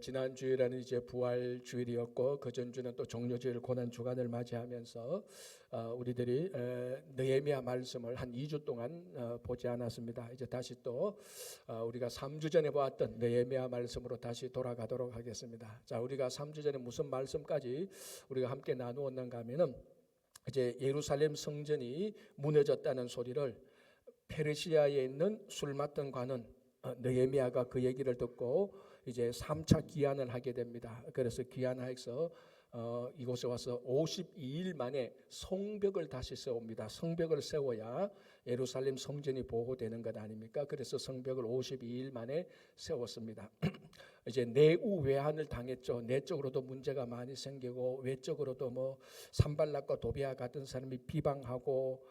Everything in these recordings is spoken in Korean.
지난 주일에는 이제 부활 주일이었고 그 전주는 또 종료주일 고난 주간을 맞이하면서 우리들이 느헤미야 말씀을 한 2주 동안 보지 않았습니다. 이제 다시 또 우리가 3주 전에 보았던 느헤미야 말씀으로 다시 돌아가도록 하겠습니다. 자, 우리가 3주 전에 무슨 말씀까지 우리가 함께 나누었는가 하면은 이제 예루살렘 성전이 무너졌다는 소리를 페르시아에 있는 술 맡던 관은 느헤미야가 그 얘기를 듣고 이제 3차 귀환을 하게 됩니다. 그래서 귀환해서 이곳에 와서 52일 만에 성벽을 다시 세웁니다. 성벽을 세워야 예루살렘 성전이 보호되는 것 아닙니까? 그래서 성벽을 52일 만에 세웠습니다. 이제 내후 외환을 당했죠. 내적으로도 문제가 많이 생기고 외적으로도 뭐 산발락과 도비아 같은 사람이 비방하고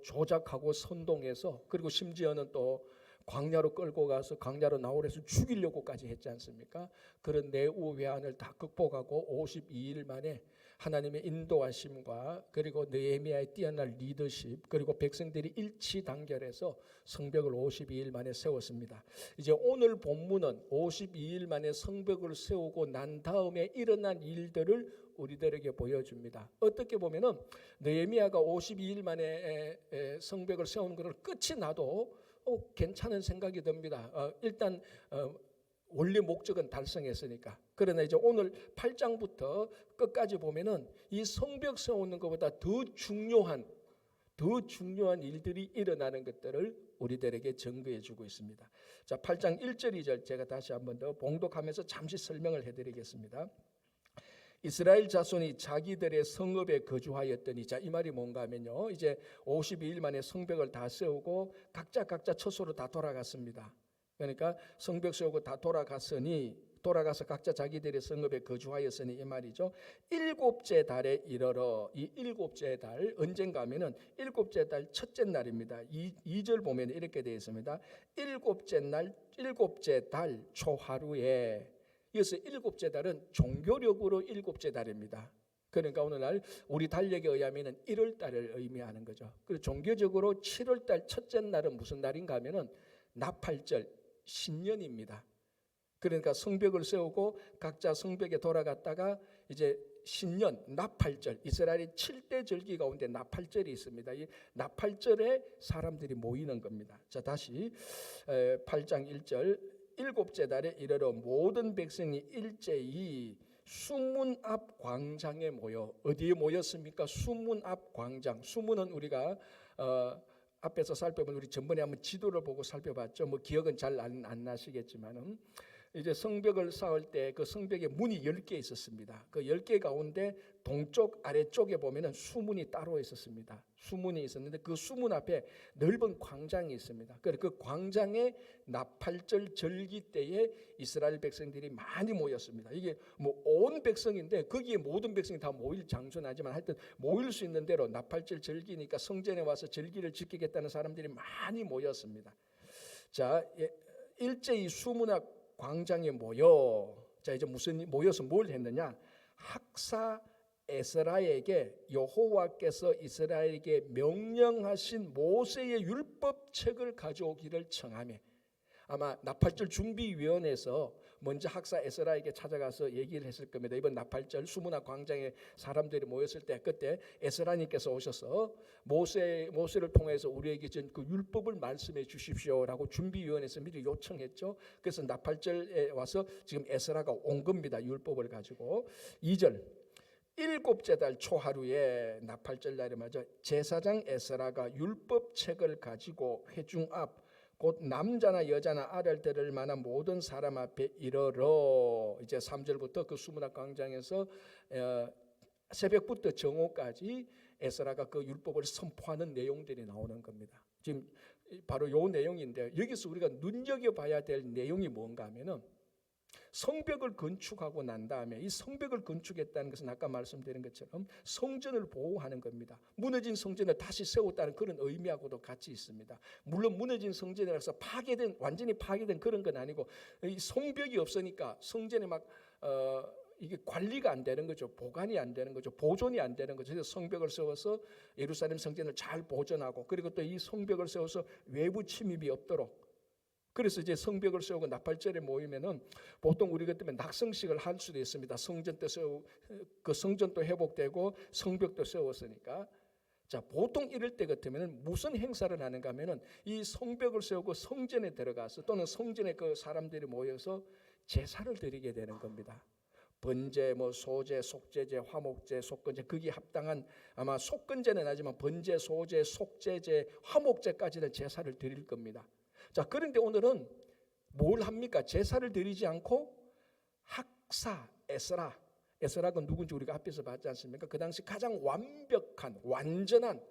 조작하고 선동해서, 그리고 심지어는 또 광야로 끌고 가서 광야로 나오래서 죽이려고까지 했지 않습니까? 그런 내후 외환을 다 극복하고 52일 만에 하나님의 인도하심과 그리고 느헤미야의 뛰어난 리더십, 그리고 백성들이 일치 단결해서 성벽을 52일 만에 세웠습니다. 이제 오늘 본문은 52일 만에 성벽을 세우고 난 다음에 일어난 일들을 우리들에게 보여줍니다. 어떻게 보면은 느헤미야가 52일 만에 성벽을 세우는 것을 끝이 나도 괜찮은 생각이 듭니다. 일단 원래 목적은 달성했으니까. 그러나 이제 오늘 8장부터 끝까지 보면은 이 성벽 세우는 것보다 더 중요한 일들이 일어나는 것들을 우리들에게 증거해 주고 있습니다. 자, 8장 1절 2절 제가 다시 한번 더 봉독하면서 잠시 설명을 해드리겠습니다. 이스라엘 자손이 자기들의 성읍에 거주하였더니, 자, 이 말이 뭔가 하면요, 이제 52일 만에 성벽을 다 세우고 각자 처소로 다 돌아갔습니다. 그러니까 성벽 세우고 다 돌아가서 각자 자기들의 성읍에 거주하였으니 이 말이죠. 일곱째 달에 이르러, 이 일곱째 달 언젠가 하면은 일곱째 달 첫째 날입니다. 2절 보면 이렇게 되어 있습니다. 일곱째 달 초하루에. 그래서 일곱째 달은 종교력으로 일곱째 달입니다. 그러니까 오늘날 우리 달력에 의하면 1월 달을 의미하는 거죠. 그리고 종교적으로 7월 달 첫째 날은 무슨 날인가 하면은 나팔절, 신년입니다. 그러니까 성벽을 세우고 각자 성벽에 돌아갔다가 이제 신년, 나팔절, 이스라엘의 7대 절기 가운데 나팔절이 있습니다. 이 나팔절에 사람들이 모이는 겁니다. 자, 다시 8장 1절, 일곱째 달에 이르러 모든 백성이 일제히 수문 앞 광장에 모여. 어디에 모였습니까? 수문 앞 광장. 수문은 우리가 앞에서 살펴본, 우리 전번에 한번 지도를 보고 살펴봤죠. 뭐 기억은 잘 안 나시겠지만은 이제 성벽을 쌓을 때 그 성벽에 문이 10개 있었습니다. 그 10개 가운데 동쪽 아래쪽에 보면은 수문이 따로 있었습니다. 수문이 있었는데 그 수문 앞에 넓은 광장이 있습니다. 그 광장에 나팔절 절기 때에 이스라엘 백성들이 많이 모였습니다. 이게 뭐 온 백성인데 거기에 모든 백성이 다 모일 장소는 아니지만 하여튼 모일 수 있는 대로 나팔절 절기니까 성전에 와서 절기를 지키겠다는 사람들이 많이 모였습니다. 자, 일제히 수문 앞 광장에 모여. 자, 이제 모여서 뭘 했느냐? 학사 에스라에게 여호와께서 이스라엘에게 명령하신 모세의 율법책을 가져오기를 청하며, 아마 나팔절 준비위원회에서 먼저 학사 에스라에게 찾아가서 얘기를 했을 겁니다. 이번 나팔절 수문학 광장에 사람들이 모였을 때 그때 에스라님께서 오셔서 모세를 통해서 우리에게 전 그 율법을 말씀해 주십시오라고 준비위원회에서 미리 요청했죠. 그래서 나팔절에 와서 지금 에스라가 온 겁니다. 율법을 가지고. 2절, 일곱째 달 초하루에 나팔절 날에 맞아 제사장 에스라가 율법책을 가지고 회중 앞 곧 남자나 여자나 아를 들을 만한 모든 사람 앞에 이르러. 이제 3절부터 그 수문학 광장에서 새벽부터 정오까지 에스라가 그 율법을 선포하는 내용들이 나오는 겁니다. 지금 바로 요 내용인데, 여기서 우리가 눈여겨봐야 될 내용이 뭔가 하면은 성벽을 건축하고 난 다음에, 이 성벽을 건축했다는 것은 아까 말씀드린 것처럼 성전을 보호하는 겁니다. 무너진 성전을 다시 세웠다는 그런 의미하고도 같이 있습니다. 물론 무너진 성전이라서 완전히 파괴된 그런 건 아니고, 이 성벽이 없으니까 성전에 이게 관리가 안 되는 거죠. 보관이 안 되는 거죠. 보존이 안 되는 거죠. 그래서 성벽을 세워서 예루살렘 성전을 잘 보존하고, 그리고 또 이 성벽을 세워서 외부 침입이 없도록 그래서 이제 성벽을 세우고 나팔절에 모이면은 보통 우리 같으면 낙성식을 할 수도 있습니다. 성전도 그 성전도 회복되고 성벽도 세웠으니까. 자, 보통 이럴 때 같으면은 무슨 행사를 하는가 하면은 이 성벽을 세우고 성전에 들어가서 또는 성전에 그 사람들이 모여서 제사를 드리게 되는 겁니다. 번제, 뭐 소제, 속제제, 화목제, 속건제, 거기에 합당한 아마 속건제는 하지만 번제, 소제, 속제제, 화목제까지는 제사를 드릴 겁니다. 자, 그런데 오늘은 뭘 합니까? 제사를 드리지 않고 학사, 에스라가 누군지 우리가 앞에서 봤지 않습니까? 그 당시 가장 완벽한, 완전한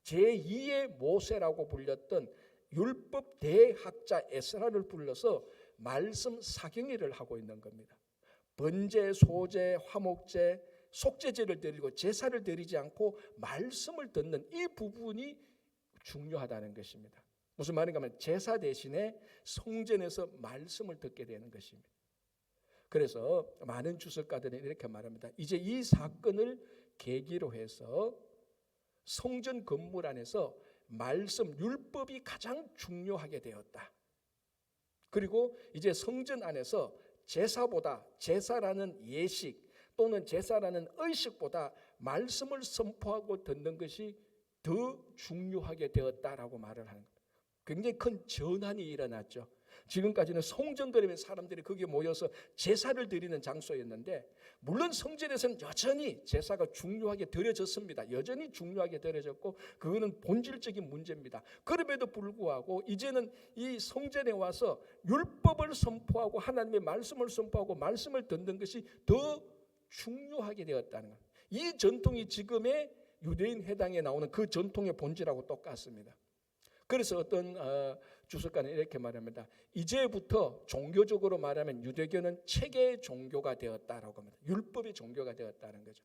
제2의 모세라고 불렸던 율법 대학자 에스라를 불러서 말씀 사경회를 하고 있는 겁니다. 번제, 소제, 화목제, 속제제를 드리고 제사를 드리지 않고 말씀을 듣는 이 부분이 중요하다는 것입니다. 무슨 말인가 하면 제사 대신에 성전에서 말씀을 듣게 되는 것입니다. 그래서 많은 주석가들은 이렇게 말합니다. 이제 이 사건을 계기로 해서 성전 건물 안에서 말씀, 율법이 가장 중요하게 되었다. 그리고 이제 성전 안에서 제사라는 예식 또는 제사라는 의식보다 말씀을 선포하고 듣는 것이 더 중요하게 되었다라고 말을 하는 거예요. 굉장히 큰 전환이 일어났죠. 지금까지는 성전 그러면 사람들이 거기에 모여서 제사를 드리는 장소였는데, 물론 성전에서는 여전히 제사가 중요하게 드려졌습니다. 여전히 중요하게 드려졌고 그거는 본질적인 문제입니다. 그럼에도 불구하고 이제는 이 성전에 와서 율법을 선포하고 하나님의 말씀을 선포하고 말씀을 듣는 것이 더 중요하게 되었다는 것. 이 전통이 지금의 유대인 회당에 나오는 그 전통의 본질하고 똑같습니다. 그래서 어떤 주석가는 이렇게 말합니다. 이제부터 종교적으로 말하면 유대교는 체계 종교가 되었다라고 합니다. 율법의 종교가 되었다는 거죠.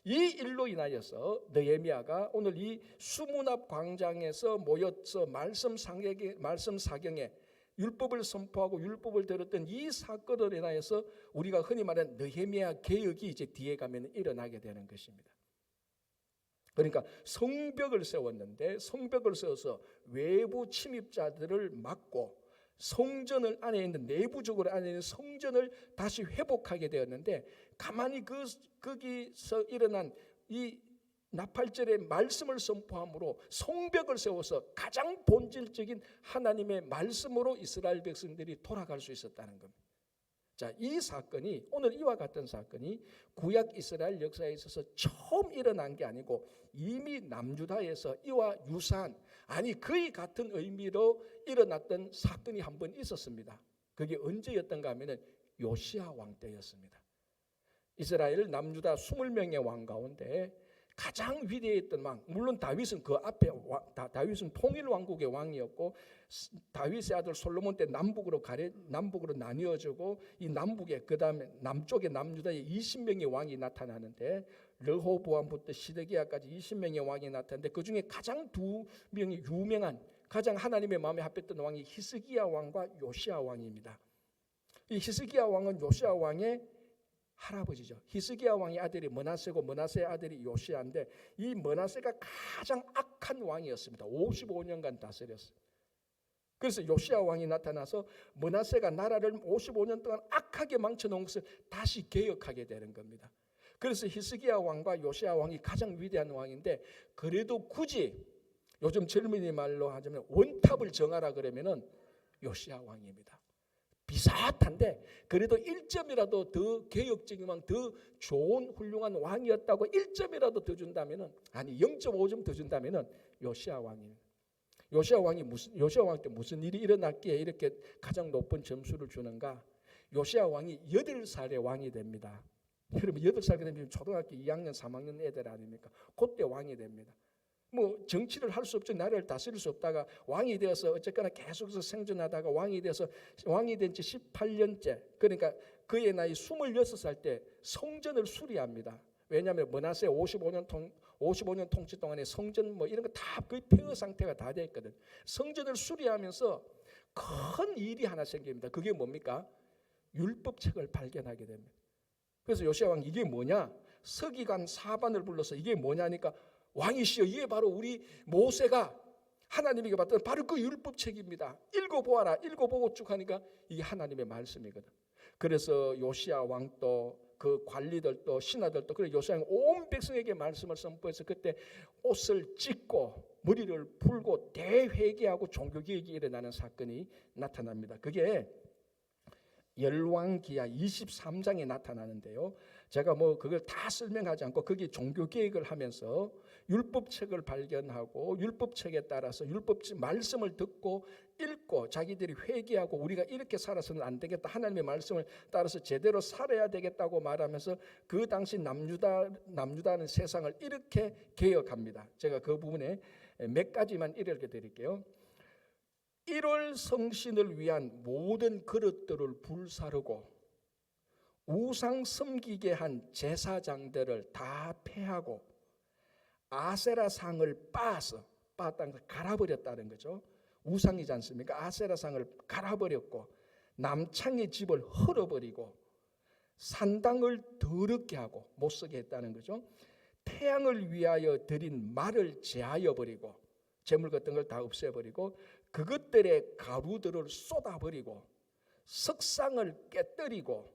이 일로 인하여서 느헤미야가 오늘 이 수문 앞 광장에서 모여서 말씀 사경에 율법을 선포하고 율법을 들었던 이 사건으로 인하여서 우리가 흔히 말하는 느헤미야 개혁이 이제 뒤에 가면 일어나게 되는 것입니다. 그러니까 성벽을 세웠는데 성벽을 세워서 외부 침입자들을 막고 성전을 안에 있는 내부적으로 안에 있는 성전을 다시 회복하게 되었는데, 가만히 거기서 일어난 이 나팔절의 말씀을 선포함으로 성벽을 세워서 가장 본질적인 하나님의 말씀으로 이스라엘 백성들이 돌아갈 수 있었다는 겁니다. 자, 이 사건이 오늘 이와 같은 사건이 구약 이스라엘 역사에 있어서 처음 일어난 게 아니고 이미 남유다에서 이와 유사한, 아니 거의 같은 의미로 일어났던 사건이 한 번 있었습니다. 그게 언제였던가 하면은 요시야 왕 때였습니다. 이스라엘 남유다 20명의 왕 가운데 가장 위대했던 왕, 물론 다윗은 그 앞에 다윗은 통일 왕국의 왕이었고, 다윗의 아들 솔로몬 때 남북으로 나뉘어지고 이 남북에 그다음에 남쪽에 남유다에 20명의 왕이 나타나는데, 르호보암부터 시드기야까지 20명의 왕이 나타나는데 그중에 가장 두 명이 유명한, 가장 하나님의 마음에 합했던 왕이 히스기야 왕과 요시야 왕입니다. 이 히스기야 왕은 요시야 왕의 할아버지죠. 히스기야 왕의 아들이 므낫세고 므낫세의 아들이 요시야인데, 이 므낫세가 가장 악한 왕이었습니다. 55년간 다스렸어요. 그래서 요시야 왕이 나타나서 므낫세가 나라를 55년 동안 악하게 망쳐놓은 것을 다시 개혁하게 되는 겁니다. 그래서 히스기야 왕과 요시야 왕이 가장 위대한 왕인데, 그래도 굳이 요즘 젊은이 말로 하자면 원탑을 정하라 그러면은 요시야 왕입니다. 비슷한데 그래도 1점이라도 더 개혁적인 왕, 더 좋은 훌륭한 왕이었다고 1점이라도 더 준다면은, 아니 0.5점 더 준다면은 요시야 왕입니다. 요시야 왕 때 무슨 일이 일어났기에 이렇게 가장 높은 점수를 주는가? 요시야 왕이 8살에 왕이 됩니다. 여러분 8살 되면 초등학교 2학년 3학년 애들 아닙니까? 그때 왕이 됩니다. 뭐 정치를 할 수 없죠. 나라를 다스릴 수 없다가 왕이 되어서 어쨌거나 계속해서 생존하다가 왕이 된 지 18년째, 그러니까 그의 나이 26살 때 성전을 수리합니다. 왜냐하면 므낫세 55년 통치 동안에 성전 뭐 이런 거 다 거의 폐허 상태가 다 되어 있거든. 성전을 수리하면서 큰 일이 하나 생깁니다. 그게 뭡니까? 율법책을 발견하게 됩니다. 그래서 요시야 왕이 이게 뭐냐? 서기관 사반을 불러서 이게 뭐냐니까, 왕이시여, 이게 바로 우리 모세가 하나님에게 받던 바로 그 율법책입니다. 읽어보아라. 읽어보고 쭉 하니까 이게 하나님의 말씀이거든. 그래서 요시야 왕도 그 관리들도 신하들도 그래 요시야 온 백성에게 말씀을 선포해서 그때 옷을 찢고 머리를 풀고 대회개하고 종교개혁이 일어나는 사건이 나타납니다. 그게 열왕기하 23장에 나타나는데요. 제가 뭐 그걸 다 설명하지 않고 거기 종교개혁을 하면서 율법책을 발견하고 율법책에 따라서 율법 말씀을 듣고 읽고 자기들이 회개하고 우리가 이렇게 살아서는 안 되겠다. 하나님의 말씀을 따라서 제대로 살아야 되겠다고 말하면서 그 당시 남유다는 세상을 이렇게 개혁합니다. 제가 그 부분에 몇 가지만 읽어드릴게요. 1월 성신을 위한 모든 그릇들을 불사르고 우상 섬기게 한 제사장들을 다 폐하고 아세라상을 빻았다는 걸 갈아버렸다는 거죠. 우상이지 않습니까? 아세라상을 갈아버렸고 남창의 집을 헐어버리고 산당을 더럽게 하고 못쓰게 했다는 거죠. 태양을 위하여 드린 말을 제하여 버리고 재물 같은 걸 다 없애버리고 그것들의 가루들을 쏟아버리고 석상을 깨뜨리고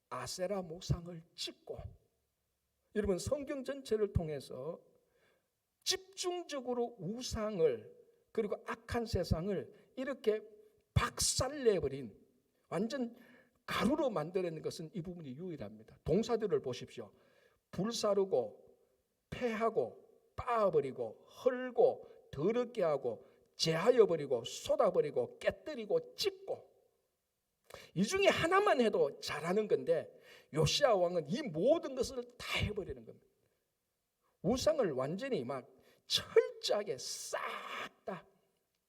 아세라 모상을 찢고. 여러분 성경 전체를 통해서 집중적으로 우상을 그리고 악한 세상을 이렇게 박살내버린 완전 가루로 만들어낸 것은 이 부분이 유일합니다. 동사들을 보십시오. 불사르고 폐하고 빻아버리고 헐고 더럽게 하고 제하여버리고 쏟아버리고 깨뜨리고 찢고. 이 중에 하나만 해도 잘하는 건데 요시야 왕은 이 모든 것을 다 해버리는 겁니다. 우상을 완전히 막 철저하게 싹 다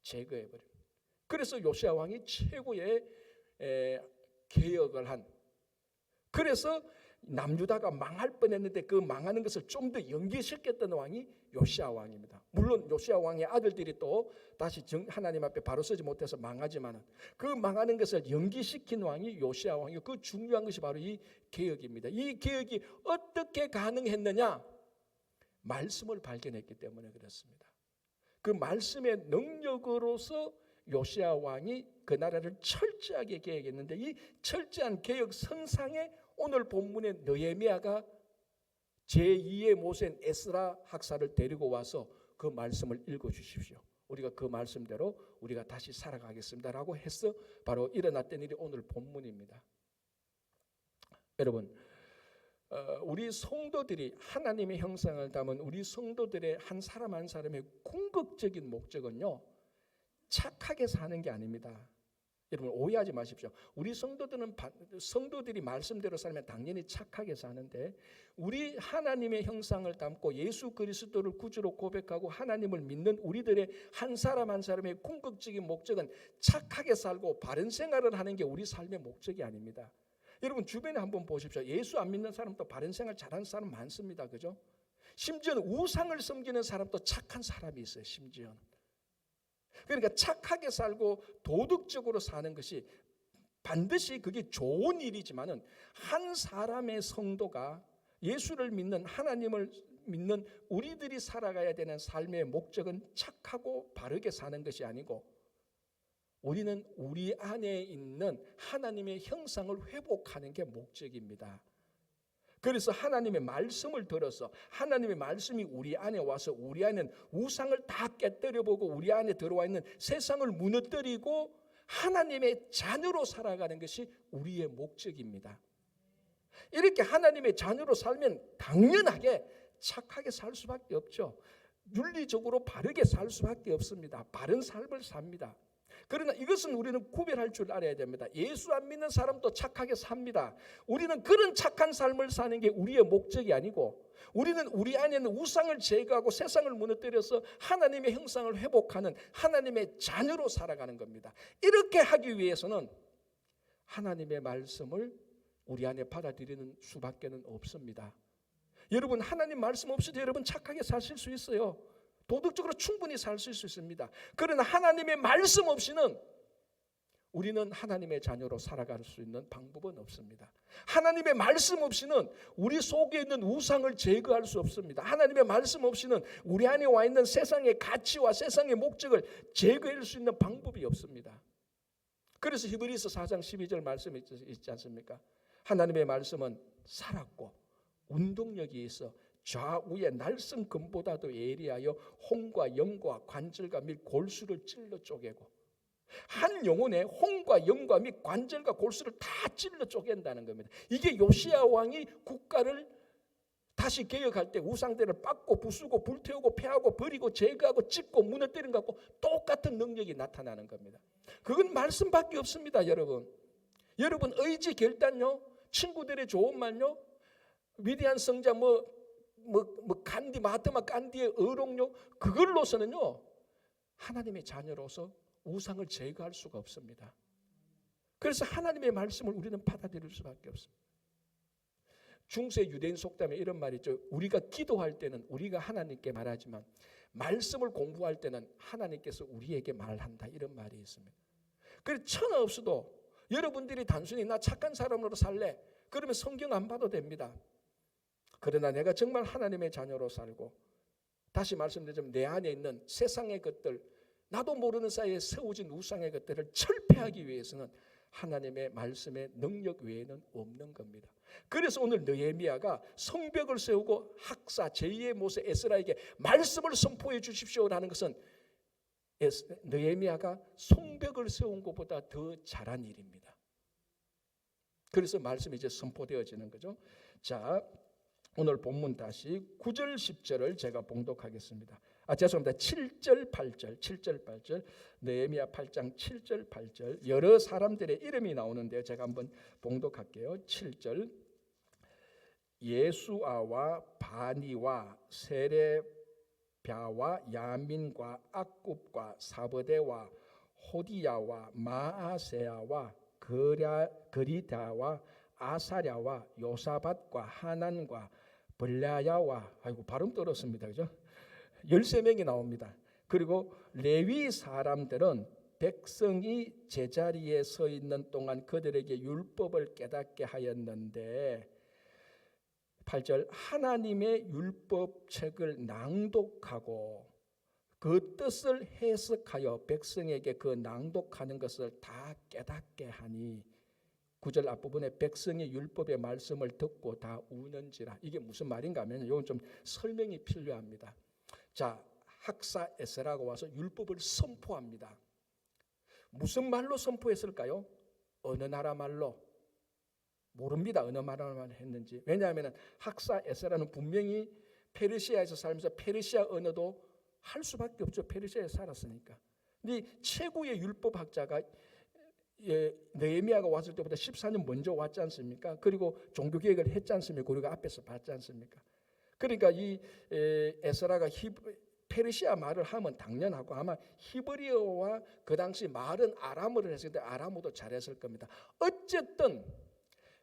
제거해버립니다. 그래서 요시야 왕이 최고의 개혁을 한, 그래서 남유다가 망할 뻔했는데 그 망하는 것을 좀 더 연기시켰던 왕이 요시야 왕입니다. 물론 요시야 왕의 아들들이 또 다시 하나님 앞에 바로 서지 못해서 망하지만 그 망하는 것을 연기시킨 왕이 요시야 왕이고 그 중요한 것이 바로 이 개혁입니다. 이 개혁이 어떻게 가능했느냐? 말씀을 발견했기 때문에 그렇습니다. 그 말씀의 능력으로서 요시야 왕이 그 나라를 철저하게 개혁했는데 이 철저한 개혁 선상에 오늘 본문의 느헤미야가 제2의 모세인 에스라 학사를 데리고 와서 그 말씀을 읽어주십시오. 우리가 그 말씀대로 우리가 다시 살아가겠습니다라고 해서 바로 일어났던 일이 오늘 본문입니다. 여러분, 우리 성도들이 하나님의 형상을 담은 우리 성도들의 한 사람 한 사람의 궁극적인 목적은요, 착하게 사는 게 아닙니다. 여러분 오해하지 마십시오. 우리 성도들이 말씀대로 살면 당연히 착하게 사는데 우리 하나님의 형상을 담고 예수 그리스도를 구주로 고백하고 하나님을 믿는 우리들의 한 사람 한 사람의 궁극적인 목적은 착하게 살고 바른 생활을 하는 게 우리 삶의 목적이 아닙니다. 여러분 주변에 한번 보십시오. 예수 안 믿는 사람도 바른 생활 잘하는 사람 많습니다. 그죠? 심지어는 우상을 섬기는 사람도 착한 사람이 있어요. 심지어는. 그러니까 착하게 살고 도덕적으로 사는 것이 반드시 그게 좋은 일이지만은 한 사람의 성도가 예수를 믿는 하나님을 믿는 우리들이 살아가야 되는 삶의 목적은 착하고 바르게 사는 것이 아니고 우리는 우리 안에 있는 하나님의 형상을 회복하는 게 목적입니다. 그래서 하나님의 말씀을 들어서 하나님의 말씀이 우리 안에 와서 우리 안에는 우상을 다 깨뜨려보고 우리 안에 들어와 있는 세상을 무너뜨리고 하나님의 자녀로 살아가는 것이 우리의 목적입니다. 이렇게 하나님의 자녀로 살면 당연하게 착하게 살 수밖에 없죠. 윤리적으로 바르게 살 수밖에 없습니다. 바른 삶을 삽니다. 그러나 이것은 우리는 구별할 줄 알아야 됩니다. 예수 안 믿는 사람도 착하게 삽니다. 우리는 그런 착한 삶을 사는 게 우리의 목적이 아니고 우리는 우리 안에는 우상을 제거하고 세상을 무너뜨려서 하나님의 형상을 회복하는 하나님의 자녀로 살아가는 겁니다. 이렇게 하기 위해서는 하나님의 말씀을 우리 안에 받아들이는 수밖에 없습니다. 여러분 하나님 말씀 없이도 여러분 착하게 사실 수 있어요. 도덕적으로 충분히 살 수 있습니다. 그러나 하나님의 말씀 없이는 우리는 하나님의 자녀로 살아갈 수 있는 방법은 없습니다. 하나님의 말씀 없이는 우리 속에 있는 우상을 제거할 수 없습니다. 하나님의 말씀 없이는 우리 안에 와 있는 세상의 가치와 세상의 목적을 제거할 수 있는 방법이 없습니다. 그래서 히브리서 4장 12절 말씀이 있지 않습니까? 하나님의 말씀은 살았고 운동력이 있어 좌우의 날성금보다도 예리하여 혼과 영과 관절과 및 골수를 찔러 쪼개고, 한 영혼에 혼과 영과 및 관절과 골수를 다 찔러 쪼갠다는 겁니다. 이게 요시야 왕이 국가를 다시 개혁할 때 우상들을 빻고 부수고 불태우고 폐하고 버리고 제거하고 찢고 무너뜨린 것 같고 똑같은 능력이 나타나는 겁니다. 그건 말씀밖에 없습니다. 여러분 의지 결단요, 친구들의 좋은 말요, 위대한 성자 간디 마하트마 간디의 의록요, 그걸로서는요 하나님의 자녀로서 우상을 제거할 수가 없습니다. 그래서 하나님의 말씀을 우리는 받아들일 수밖에 없습니다. 중세 유대인 속담에 이런 말이 있죠. 우리가 기도할 때는 우리가 하나님께 말하지만 말씀을 공부할 때는 하나님께서 우리에게 말한다, 이런 말이 있습니다. 그래서 천하 없어도 여러분들이 단순히 나 착한 사람으로 살래, 그러면 성경 안 봐도 됩니다. 그러나 내가 정말 하나님의 자녀로 살고, 다시 말씀드리자면 내 안에 있는 세상의 것들, 나도 모르는 사이에 세워진 우상의 것들을 철폐하기 위해서는 하나님의 말씀의 능력 외에는 없는 겁니다. 그래서 오늘 느헤미야가 성벽을 세우고 학사 제2의 모세 에스라에게 말씀을 선포해 주십시오라는 것은 느헤미야가 성벽을 세운 것보다 더 잘한 일입니다. 그래서 말씀이 이제 선포되어지는 거죠. 자, 오늘 본문 다시 9절 10절을 제가 봉독하겠습니다. 죄송합니다. 7절 8절 느헤미야 8장 7절 8절 여러 사람들의 이름이 나오는데요. 제가 한번 봉독할게요. 7절 예수아와 바니와 세레비아와 야민과 악굽과 사버대와 호디야와 마아세야와 그리다와 아사랴와 요사밧과 하난과 블라야와, 아이고 발음 떨었습니다, 그죠? 13명이 나옵니다. 그리고 레위 사람들은 백성이 제자리에 서 있는 동안 그들에게 율법을 깨닫게 하였는데, 8절 하나님의 율법책을 낭독하고 그 뜻을 해석하여 백성에게 그 낭독하는 것을 다 깨닫게 하니, 9절 앞부분에 백성이 율법의 말씀을 듣고 다 우는지라. 이게 무슨 말인가 하면 이건 좀 설명이 필요합니다. 자, 학사 에스라가 와서 율법을 선포합니다. 무슨 말로 선포했을까요? 어느 나라 말로? 모릅니다. 어느 나라 말로 했는지. 왜냐하면 학사 에스라는 분명히 페르시아에서 살면서 페르시아 언어도 할 수밖에 없죠. 페르시아에 살았으니까. 근데 최고의 율법학자가 느헤미야가 왔을 때보다 14년 먼저 왔지 않습니까? 그리고 종교개혁을 했지 않습니까? 우리가 앞에서 봤지 않습니까? 그러니까 이 에스라가 페르시아 말을 하면 당연하고, 아마 히브리어와 그 당시 말은 아람어를 했을 때 아람어도 잘했을 겁니다. 어쨌든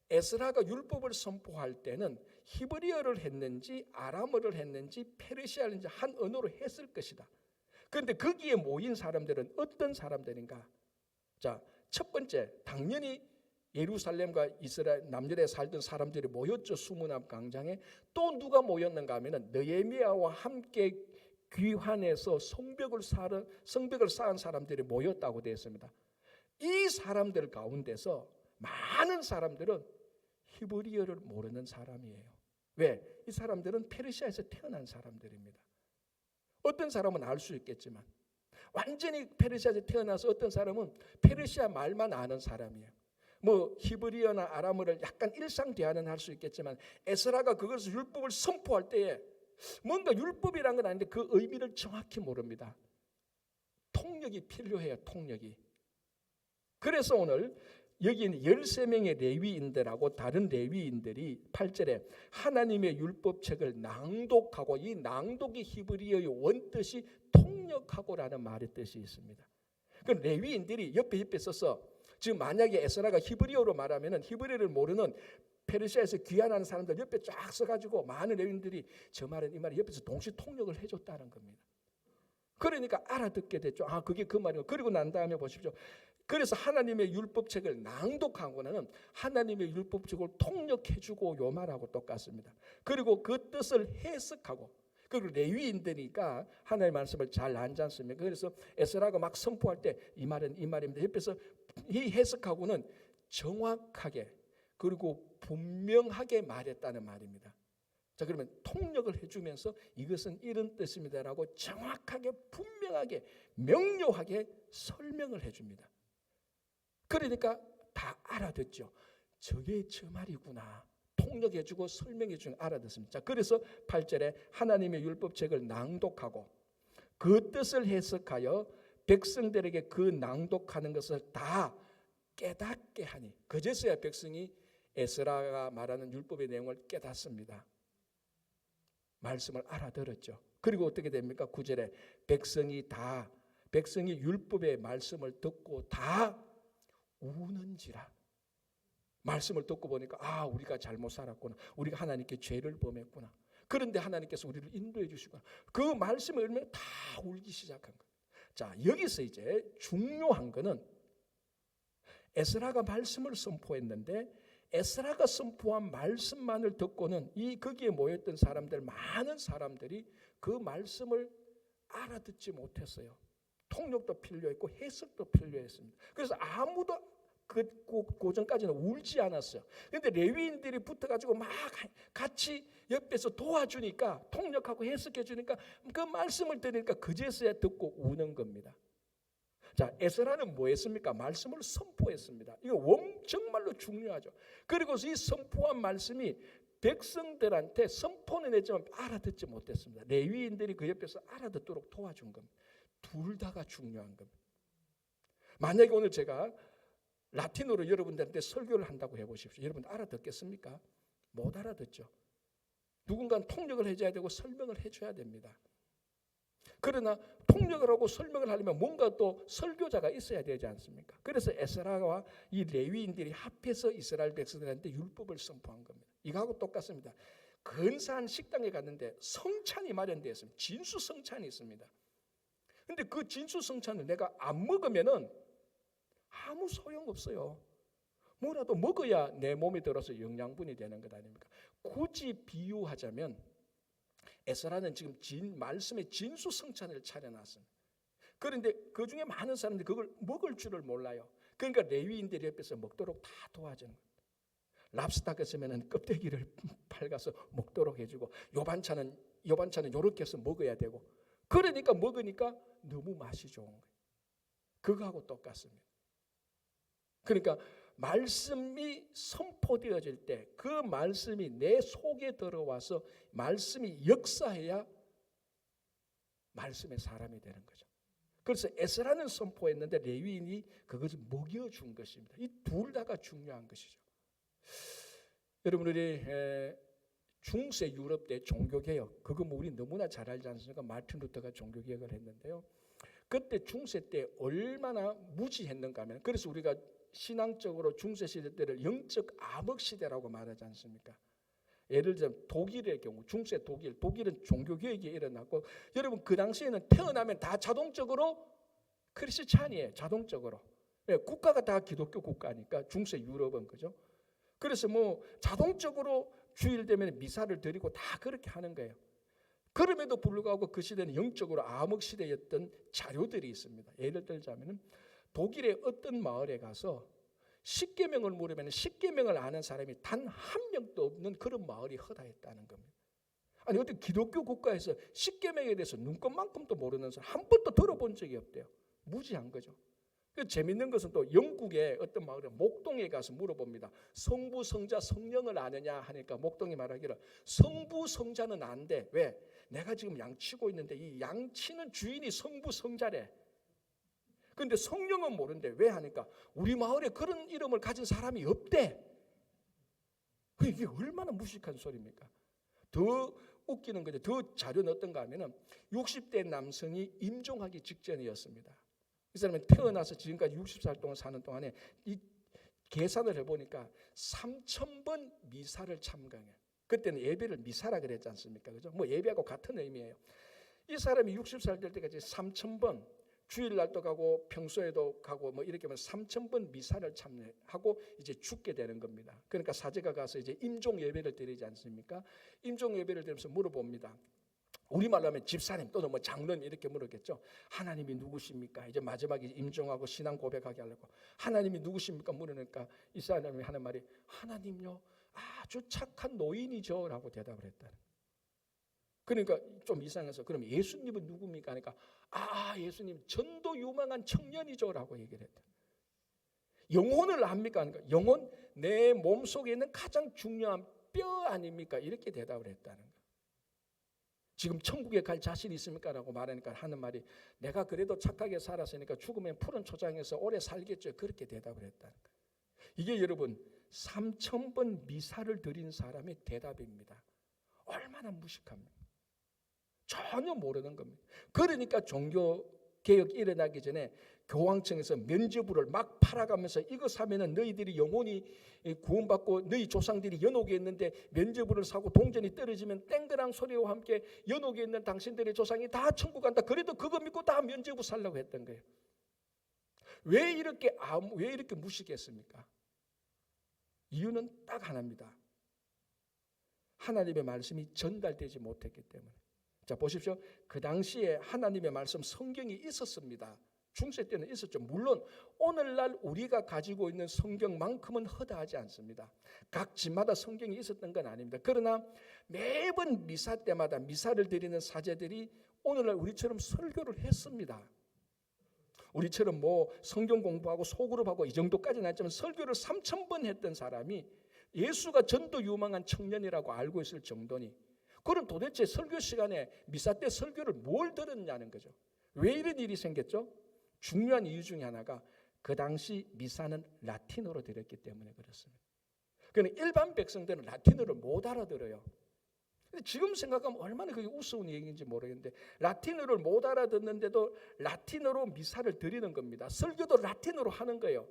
에스라가 율법을 선포할 때는 히브리어를 했는지 아람어를 했는지 페르시아를 했는지 한 언어로 했을 것이다. 그런데 거기에 모인 사람들은 어떤 사람들인가? 자, 첫 번째, 당연히 예루살렘과 이스라엘 남유다에 살던 사람들이 모였죠. 수문앞 광장에. 또 누가 모였는가 하면 느헤미야와 함께 귀환해서 성벽을 쌓은 사람들이 모였다고 되어 있습니다. 이 사람들 가운데서 많은 사람들은 히브리어를 모르는 사람이에요. 왜? 이 사람들은 페르시아에서 태어난 사람들입니다. 어떤 사람은 알 수 있겠지만 완전히 페르시아에서 태어나서 어떤 사람은 페르시아 말만 아는 사람이에요. 뭐 히브리어나 아람어를 약간 일상 대화는 할 수 있겠지만 에스라가 그것을 율법을 선포할 때에 뭔가 율법이란 건 아닌데 그 의미를 정확히 모릅니다. 통역이 필요해요. 통역이. 그래서 오늘 여기는 13명의 레위인들하고 다른 레위인들이 8절에 하나님의 율법책을 낭독하고, 이 낭독이 히브리어의 원뜻이 통역하고라는 말의 뜻이 있습니다. 그 레위인들이 옆에 서서, 지금 만약에 에스라가 히브리어로 말하면은 히브리어를 모르는 페르시아에서 귀환하는 사람들 옆에 쫙 서가지고 많은 레위인들이 저 말은 이 말이 옆에서 동시 통역을 해줬다는 겁니다. 그러니까 알아듣게 됐죠. 아, 그게 그 말이고. 그리고 난 다음에 보십시오. 그래서 하나님의 율법책을 낭독하고는 하나님의 율법책을 통역해주고 요 말하고 똑같습니다. 그리고 그 뜻을 해석하고, 그리고 레위인들이니까 하나님의 말씀을 잘 알지 않습니까? 그래서 에스라가 막 선포할 때 이 말은 이 말입니다. 옆에서 이 해석하고는 정확하게 그리고 분명하게 말했다는 말입니다. 자, 그러면 통역을 해주면서 이것은 이런 뜻입니다라고 정확하게 분명하게 명료하게 설명을 해줍니다. 그러니까 다 알아듣죠. 저게 저 말이구나. 통역해주고 설명해주고 알아듣습니다. 자, 그래서 8절에 하나님의 율법책을 낭독하고 그 뜻을 해석하여 백성들에게 그 낭독하는 것을 다 깨닫게 하니, 그제서야 백성이 에스라가 말하는 율법의 내용을 깨닫습니다. 말씀을 알아들었죠. 그리고 어떻게 됩니까? 9절에 백성이 율법의 말씀을 듣고 다 우는지라. 말씀을 듣고 보니까 우리가 잘못 살았구나. 우리가 하나님께 죄를 범했구나. 그런데 하나님께서 우리를 인도해 주시구나. 그 말씀을 읽으면 다 울기 시작한 거예요. 자, 여기서 이제 중요한 거는 에스라가 말씀을 선포했는데 에스라가 선포한 말씀만을 듣고는 거기에 모였던 사람들, 많은 사람들이 그 말씀을 알아듣지 못했어요. 통역도 필요했고 해석도 필요했습니다. 그래서 아무도 그 전까지는 울지 않았어요. 그런데 레위인들이 붙어가지고 막 같이 옆에서 도와주니까, 통역하고 해석해 주니까, 그 말씀을 들으니까 그제서야 듣고 우는 겁니다. 자, 에스라는 뭐 했습니까? 말씀을 선포했습니다. 이거 정말로 중요하죠. 그리고 이 선포한 말씀이 백성들한테 선포는 했지만 알아듣지 못했습니다. 레위인들이 그 옆에서 알아듣도록 도와준 겁니다. 둘 다가 중요한 겁니다. 만약에 오늘 제가 라틴어로 여러분들한테 설교를 한다고 해보십시오. 여러분 알아듣겠습니까? 못 알아듣죠. 누군가는 통역을 해줘야 되고 설명을 해줘야 됩니다. 그러나 통역을 하고 설명을 하려면 뭔가 또 설교자가 있어야 되지 않습니까? 그래서 에스라와 이 레위인들이 합해서 이스라엘 백성들한테 율법을 선포한 겁니다. 이거하고 똑같습니다. 근사한 식당에 갔는데 성찬이 마련되어 있습니다. 진수 성찬이 있습니다. 근데 그 진수 성찬을 내가 안 먹으면은 아무 소용없어요. 뭐라도 먹어야 내 몸에 들어서 영양분이 되는 것 아닙니까? 굳이 비유하자면 에스라는 지금 말씀의 진수 성찬을 차려놨습니다. 그런데 그 중에 많은 사람들이 그걸 먹을 줄을 몰라요. 그러니까 레위인들이 옆에서 먹도록 다 도와주는 거예요. 랍스타가 있으면 껍데기를 팔가서 먹도록 해주고, 요 반찬은 요렇게 해서 먹어야 되고, 그러니까 먹으니까 너무 맛이 좋은 거예요. 그거하고 똑같습니다. 그러니까 말씀이 선포되어질 때 그 말씀이 내 속에 들어와서 말씀이 역사해야 말씀의 사람이 되는 거죠. 그래서 에스라는 선포했는데 레위인이 그것을 먹여준 것입니다. 이 둘 다가 중요한 것이죠. 여러분, 우리 중세 유럽 때 종교개혁, 그거 뭐 우리 너무나 잘 알지 않습니까? 마틴 루터가 종교개혁을 했는데요. 그때 중세 때 얼마나 무지했는가 하면, 그래서 우리가 신앙적으로 중세시대 때를 영적 암흑시대라고 말하지 않습니까? 예를 들면 독일의 경우, 중세 독일은 종교개혁이 일어났고, 여러분 그 당시에는 태어나면 다 자동적으로 크리스찬이에요. 자동적으로. 국가가 다 기독교 국가니까, 중세 유럽은 그죠? 그래서 뭐 자동적으로 주일 되면 미사를 드리고 다 그렇게 하는 거예요. 그럼에도 불구하고 그 시대는 영적으로 암흑시대였던 자료들이 있습니다. 예를 들자면 독일의 어떤 마을에 가서 십계명을 물으면 십계명을 아는 사람이 단 한 명도 없는 그런 마을이 허다했다는 겁니다. 아니, 어떤 기독교 국가에서 십계명에 대해서 눈꼽만큼도 모르는 사람 한 번도 들어본 적이 없대요. 무지한 거죠. 재밌는 것은 또 영국의 어떤 마을에 목동에 가서 물어봅니다. 성부, 성자, 성령을 아느냐 하니까 목동이 말하기를 성부, 성자는 안돼. 왜? 내가 지금 양치고 있는데 이 양치는 주인이 성부, 성자래. 그런데 성령은 모른대. 왜 하니까 우리 마을에 그런 이름을 가진 사람이 없대. 이게 얼마나 무식한 소리입니까? 더 웃기는 거죠. 더 자료는 어떤가 하면은 60대 남성이 임종하기 직전이었습니다. 이 사람은 태어나서 지금까지 60살 동안 사는 동안에 이 계산을 해보니까 3,000번 미사를 참가해요. 그때는 예배를 미사라 그랬지 않습니까? 그죠? 뭐 예배하고 같은 의미예요. 이 사람이 60살 될 때까지 3,000번 주일날도 가고 평소에도 가고 뭐 이렇게 하면 3,000번 미사를 참여하고 이제 죽게 되는 겁니다. 그러니까 사제가 가서 이제 임종 예배를 드리지 않습니까? 임종 예배를 드리면서 물어봅니다. 우리말로 하면 집사님 또는 뭐 장로님 이렇게 물었겠죠. 하나님이 누구십니까? 이제 마지막에 임종하고 신앙 고백하게 하려고 하나님이 누구십니까? 물으니까 이 사람이 하는 말이 하나님요 아주 착한 노인이죠 라고 대답을 했다. 그러니까 좀 이상해서 그럼 예수님은 누굽니까? 하니까 예수님 전도 유망한 청년이죠 라고 얘기를 했다. 영혼을 압니까? 하니까 영혼 내 몸속에 있는 가장 중요한 뼈 아닙니까? 이렇게 대답을 했다는 거예요. 지금 천국에 갈 자신 있습니까? 라고 말하니까 하는 말이 내가 그래도 착하게 살았으니까 죽으면 푸른 초장에서 오래 살겠죠. 그렇게 대답을 했다는 거예요. 이게 여러분 3,000번 미사를 드린 사람의 대답입니다. 얼마나 무식합니까? 전혀 모르는 겁니다. 그러니까 종교개혁이 일어나기 전에 교황청에서 면죄부를 막 팔아가면서 이거 사면은 너희들이 영혼이 구원받고 너희 조상들이 연옥에 있는데 면죄부를 사고 동전이 떨어지면 땡그랑 소리와 함께 연옥에 있는 당신들의 조상이 다 천국 간다. 그래도 그거 믿고 다 면죄부 살라고 했던 거예요. 왜 이렇게 무식했습니까? 이유는 딱 하나입니다. 하나님의 말씀이 전달되지 못했기 때문에. 자 보십시오. 그 당시에 하나님의 말씀 성경이 있었습니다. 중세 때는 있었죠. 물론 오늘날 우리가 가지고 있는 성경만큼은 허다하지 않습니다. 각 집마다 성경이 있었던 건 아닙니다. 그러나 매번 미사 때마다 미사를 드리는 사제들이 오늘날 우리처럼 설교를 했습니다. 우리처럼 뭐 성경 공부하고 소그룹하고 이 정도까지는 아니지만 설교를 3,000번 했던 사람이 예수가 전도 유망한 청년이라고 알고 있을 정도니 그럼 도대체 설교 시간에 미사 때 설교를 뭘 들었냐는 거죠. 왜 이런 일이 생겼죠? 중요한 이유 중에 하나가 그 당시 미사는 라틴어로 드렸기 때문에 그렇습니다. 그러니까 일반 백성들은 라틴어를 못 알아들어요. 근데 지금 생각하면 얼마나 그게 우스운 얘기인지 모르겠는데 라틴어를 못 알아듣는데도 라틴어로 미사를 드리는 겁니다. 설교도 라틴어로 하는 거예요.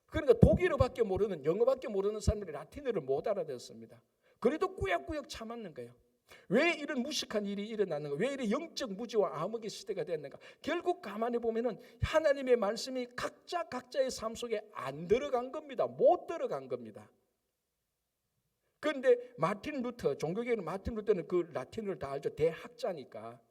그러니까 독일어밖에 모르는 영어밖에 모르는 사람들이 라틴어를 못 알아듣습니다. 그래도 꾸역꾸역 참았는 거예요. 왜 이런 무식한 일이 일어나는가? 왜 이런 영적 무지와 암흑의 시대가 됐는가? 결국 가만히 보면은 하나님의 말씀이 각자의 삶 속에 안 들어간 겁니다. 못 들어간 겁니다. 그런데 마틴 루터, 종교계의 마틴 루터는 그 라틴어를 다 알죠. 대학자니까.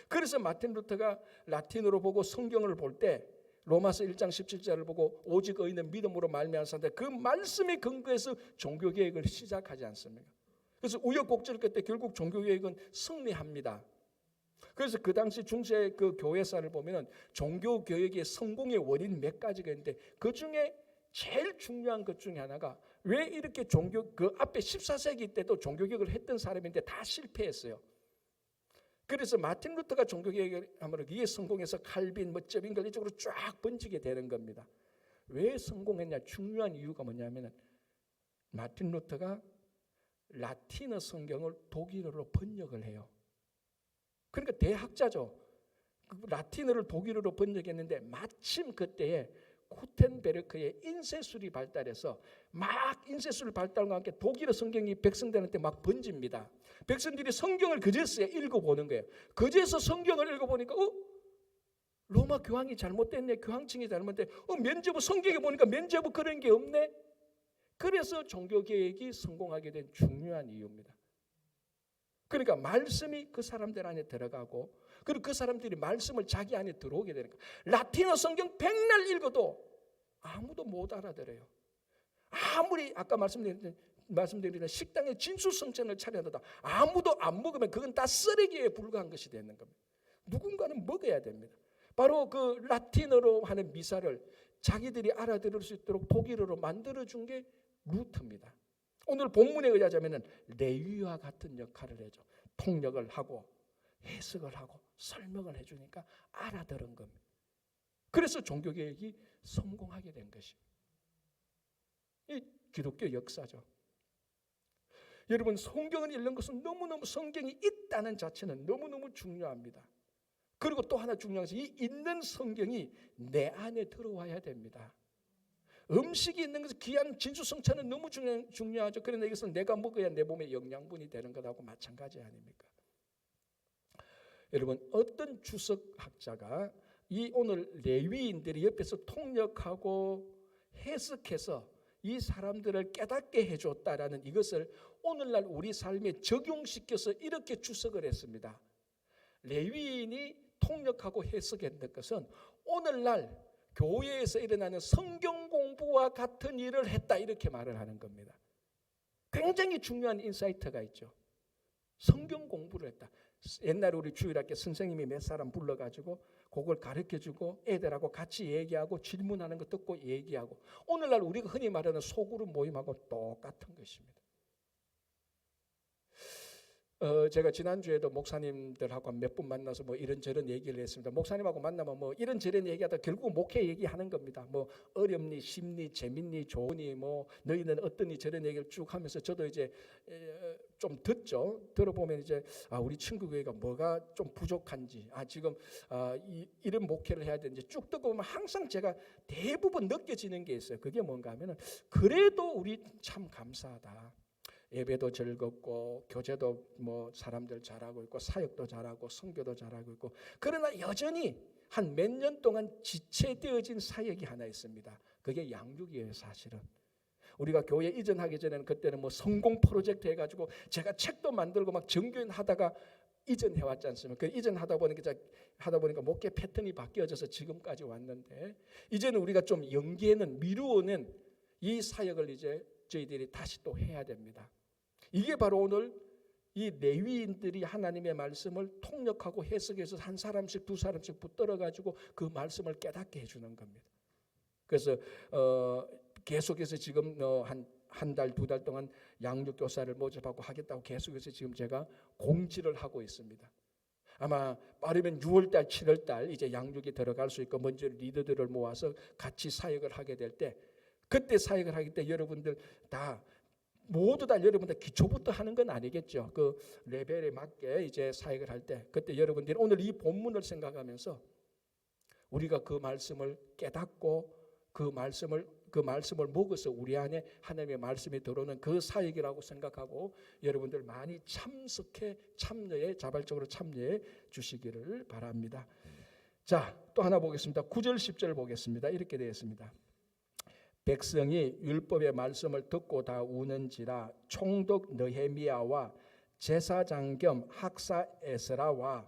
그래서 마틴 루터가 라틴어로 보고 성경을 볼 때 로마서 1장 17절을 보고 오직 의인은 믿음으로 말미암았는데 그 말씀에 근거해서 종교개혁을 시작하지 않습니까? 그래서 우여곡절 끝에 결국 종교개혁은 승리합니다. 그래서 그 당시 중세 그 교회사를 보면 종교개혁의 성공의 원인 몇 가지가 있는데 그 중에 제일 중요한 것 중에 하나가 왜 이렇게 그 앞에 14세기 때도 종교개혁을 했던 사람인데 다 실패했어요. 그래서 마틴 루터가 종교개혁을 하므로 이게 성공해서 칼빈, 저빙글 이쪽으로 쫙 번지게 되는 겁니다. 왜 성공했냐? 중요한 이유가 뭐냐면 마틴 루터가 라틴어 성경을 독일어로 번역을 해요. 그러니까 대학자죠. 라틴어를 독일어로 번역했는데 마침 그때에 구텐베르크의 인쇄술이 발달해서 막 인쇄술 발달과 함께 독일어 성경이 백성들한테 막 번집니다. 백성들이 성경을 그제서야 읽어보는 거예요. 그제서 성경을 읽어보니까 로마 교황이 잘못됐네. 교황청이 잘못됐네. 면죄부 성경에 보니까 면죄부 그런 게 없네. 그래서 종교개혁이 성공하게 된 중요한 이유입니다. 그러니까 말씀이 그 사람들 안에 들어가고 그리고 그 사람들이 말씀을 자기 안에 들어오게 되니까 라틴어 성경 백날 읽어도 아무도 못 알아들어요. 아무리 아까 말씀드린 식당에 진수성찬을 차려놔도 아무도 안 먹으면 그건 다 쓰레기에 불과한 것이 되는 겁니다. 누군가는 먹어야 됩니다. 바로 그 라틴어로 하는 미사를 자기들이 알아들을 수 있도록 독일어로 만들어준 게 루터입니다. 오늘 본문에 의하자면 레위와 같은 역할을 해줘. 통역을 하고 해석을 하고 설명을 해주니까 알아들은 겁니다. 그래서 종교개혁이 성공하게 된 것입니다. 이 기독교 역사죠. 여러분 성경을 읽는 것은 너무너무 성경이 있다는 자체는 너무너무 중요합니다. 그리고 또 하나 중요한 것은 이 있는 성경이 내 안에 들어와야 됩니다. 음식이 있는 것은 귀한 진수성찬은 너무 중요하죠. 그런데 이것은 내가 먹어야 내 몸에 영양분이 되는 것하고 마찬가지 아닙니까? 여러분 어떤 주석학자가 이 오늘 레위인들이 옆에서 통역하고 해석해서 이 사람들을 깨닫게 해줬다라는 이것을 오늘날 우리 삶에 적용시켜서 이렇게 주석을 했습니다. 레위인이 통역하고 해석했던 것은 오늘날 교회에서 일어나는 성경 공부와 같은 일을 했다 이렇게 말을 하는 겁니다. 굉장히 중요한 인사이트가 있죠. 성경 공부를 했다. 옛날에 우리 주일학교 선생님이 몇 사람 불러가지고 그걸 가르쳐주고 애들하고 같이 얘기하고 질문하는 거 듣고 얘기하고 오늘날 우리가 흔히 말하는 소그룹 모임하고 똑같은 것입니다. 제가 지난주에도 목사님들하고 몇 분 만나서 뭐 이런저런 얘기를 했습니다. 목사님하고 만나면 뭐 이런저런 얘기하다 결국 목회 얘기하는 겁니다. 뭐 어렵니 쉽니 재밌니 좋으니 뭐 너희는 어떠니 저런 얘기를 쭉 하면서 저도 이제 좀 듣죠. 들어보면 이제 우리 친구 교회가 뭐가 좀 부족한지 지금 이런 목회를 해야 되는지 쭉 듣고 보면 항상 제가 대부분 느껴지는 게 있어요. 그게 뭔가 하면은 그래도 우리 참 감사하다. 예배도 즐겁고 교제도 뭐 사람들 잘하고 있고 사역도 잘하고 선교도 잘하고 있고 그러나 여전히 한 몇 년 동안 지체되어진 사역이 하나 있습니다. 그게 양육이에요. 사실은 우리가 교회 이전하기 전에는 그때는 뭐 성공 프로젝트 해가지고 제가 책도 만들고 막 정교인 하다가 이전해 왔지 않습니까? 그 이전하다 보니까 목회 패턴이 바뀌어져서 지금까지 왔는데 이제는 우리가 좀 연기에는 미루어낸 이 사역을 이제 저희들이 다시 또 해야 됩니다. 이게 바로 오늘 이 레위인들이 하나님의 말씀을 통역하고 해석해서 한 사람씩 두 사람씩 붙들어가지고 그 말씀을 깨닫게 해주는 겁니다. 그래서 계속해서 지금 한 달, 두 달 동안 양육교사를 모집하고 하겠다고 계속해서 지금 제가 공지를 하고 있습니다. 아마 빠르면 6월달, 7월달 이제 양육이 들어갈 수 있고 먼저 리더들을 모아서 같이 사역을 하게 될 때 그때 사역을 하기 때 여러분들 모두 다 여러분들 기초부터 하는 건 아니겠죠. 그 레벨에 맞게 이제 사역을 할 때 그때 여러분들이 오늘 이 본문을 생각하면서 우리가 그 말씀을 깨닫고 그 말씀을 먹어서 우리 안에 하나님의 말씀이 들어오는 그 사역이라고 생각하고 여러분들 많이 자발적으로 참여해 주시기를 바랍니다. 자, 또 하나 보겠습니다. 9절 10절 보겠습니다. 이렇게 되어 있습니다. 백성이 율법의 말씀을 듣고 다 우는지라 총독 느헤미야와 제사장 겸 학사 에스라와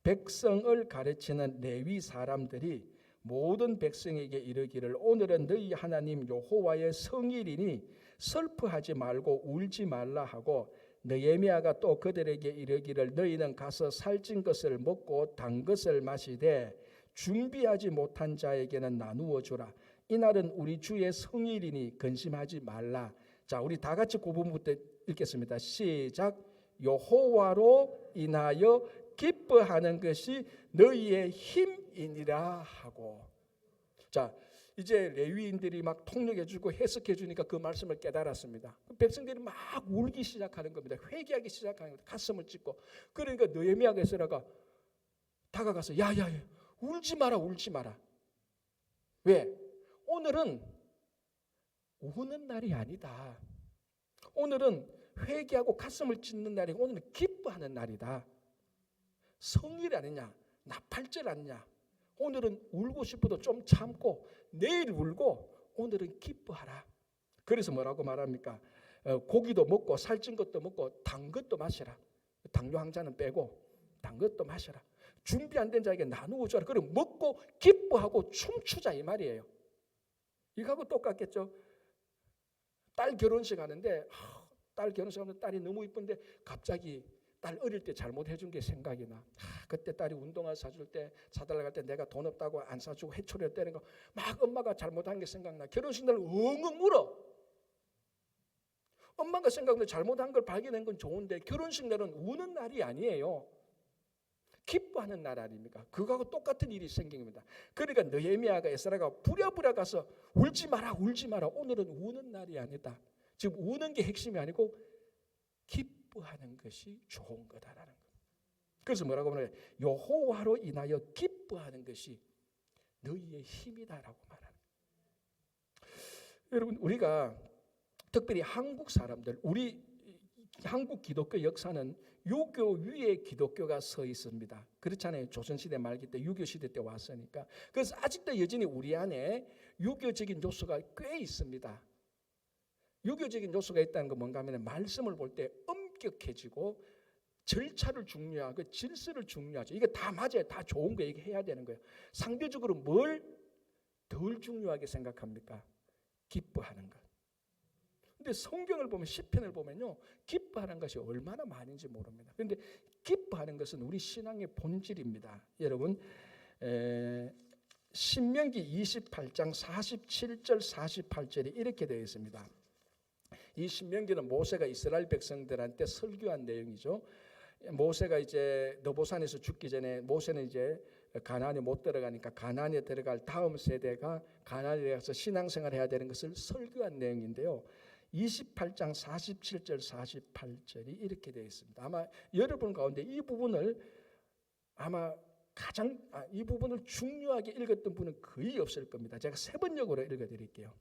백성을 가르치는 레위 사람들이 모든 백성에게 이르기를 오늘은 너희 하나님 여호와의 성일이니 슬퍼하지 말고 울지 말라 하고 느헤미야가 또 그들에게 이르기를 너희는 가서 살찐 것을 먹고 단 것을 마시되 준비하지 못한 자에게는 나누어 주라. 이날은 우리 주의 성일이니 근심하지 말라. 자, 우리 다 같이 그 부분부터 읽겠습니다. 시작. 여호와로 인하여 기뻐하는 것이 너희의 힘이니라 하고. 자, 이제 레위인들이 막 통역해주고 해석해주니까 그 말씀을 깨달았습니다. 백성들이 막 울기 시작하는 겁니다. 회개하기 시작하는 겁니다. 가슴을 찢고. 그러니까 느헤미야가 에스라가 다가가서 야야야 울지 마라. 왜? 오늘은 우는 날이 아니다. 오늘은 회개하고 가슴을 찢는 날이고 오늘은 기뻐하는 날이다. 성일 아니냐? 나팔절 아니냐? 오늘은 울고 싶어도 좀 참고 내일 울고 오늘은 기뻐하라. 그래서 뭐라고 말합니까? 고기도 먹고 살찐 것도 먹고 단 것도 마시라. 당뇨 환자는 빼고 단 것도 마시라. 준비 안 된 자에게 나누어 주라. 그럼 먹고 기뻐하고 춤추자 이 말이에요. 이거하고 똑같겠죠. 딸 결혼식 하는데 딸 결혼식 하면 딸이 너무 이쁜데 갑자기 딸 어릴 때 잘못해준 게 생각이 나. 그때 딸이 운동화 사줄 때 사달라고 할 때 내가 돈 없다고 안 사주고 해초리 때는 거 막 엄마가 잘못한 게 생각나. 결혼식 날 엉엉 울어. 엄마가 생각나 잘못한 걸 발견한 건 좋은데 결혼식 날은 우는 날이 아니에요. 기뻐하는 날 아닙니까? 그거하고 똑같은 일이 생긴 겁니다. 그러니까 느헤미야가 에스라가 부랴부랴 가서 울지 마라. 오늘은 우는 날이 아니다. 지금 우는 게 핵심이 아니고 기뻐하는 것이 좋은 거다라는 거. 그래서 뭐라고 말해요? 여호와로 인하여 기뻐하는 것이 너희의 힘이다라고 말하는 거예요. 여러분 우리가 특별히 한국 사람들 우리 한국 기독교 역사는 유교 위에 기독교가 서 있습니다. 그렇잖아요. 조선시대 말기 때 유교시대 때 왔으니까. 그래서 아직도 여전히 우리 안에 유교적인 요소가 꽤 있습니다. 유교적인 요소가 있다는 건 뭔가 하면 말씀을 볼 때 엄격해지고 절차를 중요하고 질서를 중요하죠. 이게 다 맞아요. 다 좋은 거 얘기해야 되는 거예요. 상대적으로 뭘 덜 중요하게 생각합니까? 기뻐하는 것. 근데 성경을 보면 시편을 보면요, 기뻐하는 것이 얼마나 많은지 모릅니다. 그런데 기뻐하는 것은 우리 신앙의 본질입니다. 여러분, 신명기 28장 47절 48절이 이렇게 되어 있습니다. 이 신명기는 모세가 이스라엘 백성들한테 설교한 내용이죠. 모세가 이제 느보산에서 죽기 전에 모세는 이제 가나안에 못 들어가니까 가나안에 들어갈 다음 세대가 가나안에 가서 신앙생활을 해야 되는 것을 설교한 내용인데요. 28장 47절 48절이 이렇게 되어 있습니다. 아마 여러분 가운데 이 부분을 이 부분을 중요하게 읽었던 분은 거의 없을 겁니다. 제가 세 번역으로 읽어드릴게요.